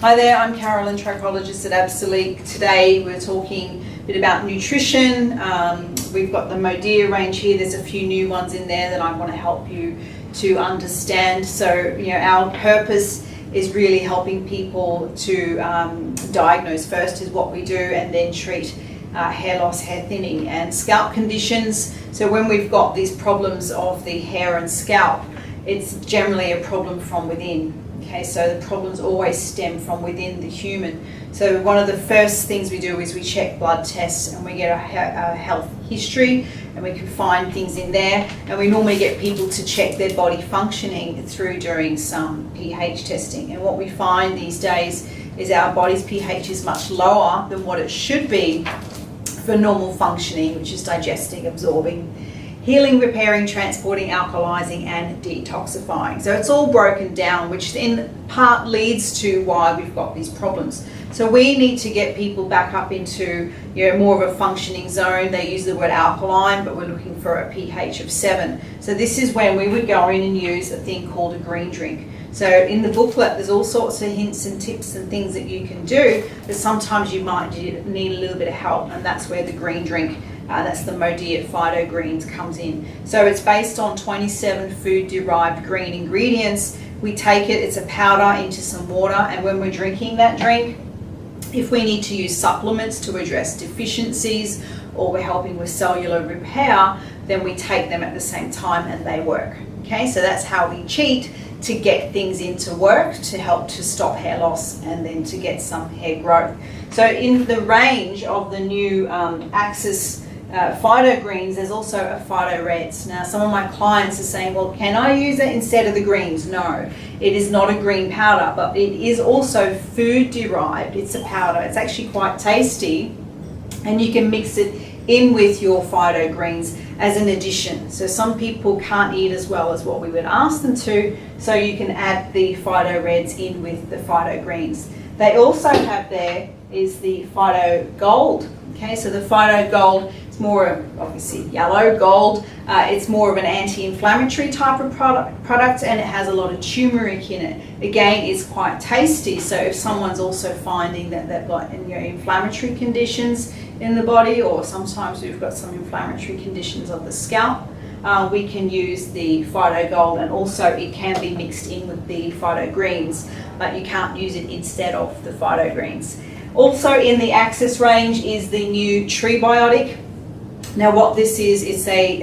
Hi there, I'm Carolyn, Trichologist at Absolique. Today we're talking a bit about nutrition. We've got the Modere range here. There's a few new ones in there that I want to help you to understand. So, our purpose is really helping people to diagnose first is what we do, and then treat hair loss, hair thinning and scalp conditions. So when we've got these problems of the hair and scalp, it's generally a problem from within. Okay, so the problems always stem from within the human. So one of the first things we do is we check blood tests and we get a health history, and we can find things in there. And we normally get people to check their body functioning through doing some pH testing. And what we find these days is our body's pH is much lower than what it should be for normal functioning, which is digesting, absorbing, healing, repairing, transporting, alkalizing and detoxifying. So it's all broken down, which in part leads to why we've got these problems. So we need to get people back up into more of a functioning zone. They use the word alkaline, but we're looking for a pH of 7. So this is when we would go in and use a thing called a green drink. So in the booklet there's all sorts of hints and tips and things that you can do, but sometimes you might need a little bit of help, and that's where the green drink, that's the Modere PhytoGreens, comes in. So it's based on 27 food-derived green ingredients. We take it, it's a powder, into some water, and when we're drinking that drink, if we need to use supplements to address deficiencies or we're helping with cellular repair, then we take them at the same time and they work. Okay, so that's how we cheat to get things into work, to help to stop hair loss and then to get some hair growth. So in the range of the new Axis PhytoGreens, there's also a PhytoReds. Now some of my clients are saying, well, can I use it instead of the greens? No, it is not a green powder, but it is also food derived. It's a powder. It's actually quite tasty, and you can mix it in with your PhytoGreens as an addition. So some people can't eat as well as what we would ask them to, so you can add the PhytoReds in with the PhytoGreens. They also have there is the PhytoGold. Okay, so the PhytoGold is more of, obviously yellow gold. It's more of an anti-inflammatory type of product, and it has a lot of turmeric in it. Again, it's quite tasty. So if someone's also finding that they've got inflammatory conditions in the body, or sometimes we've got some inflammatory conditions of the scalp, we can use the PhytoGold, and also it can be mixed in with the PhytoGreens, but you can't use it instead of the PhytoGreens. Also in the Axis range is the new Trebiotic. Now what this is, it's a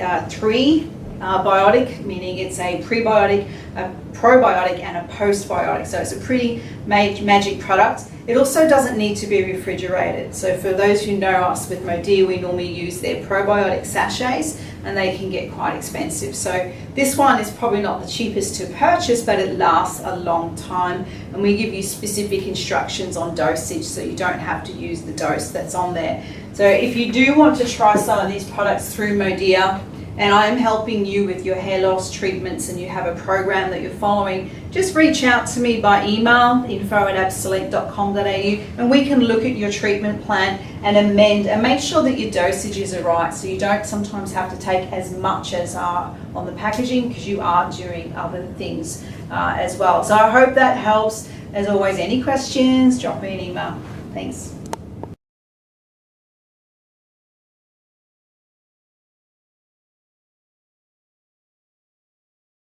biotic, meaning it's a prebiotic, a probiotic and a postbiotic. So it's a pretty magic product. It also doesn't need to be refrigerated. So for those who know us with Modere, we normally use their probiotic sachets, and they can get quite expensive. So this one is probably not the cheapest to purchase, but it lasts a long time, and we give you specific instructions on dosage, so you don't have to use the dose that's on there. So if you do want to try some of these products through Modere, and I am helping you with your hair loss treatments, and you have a program that you're following, just reach out to me by email, info@absolique.com.au, and we can look at your treatment plan and amend and make sure that your dosages are right, so you don't sometimes have to take as much as are on the packaging, because you are doing other things as well. So I hope that helps. As always, any questions, drop me an email. Thanks.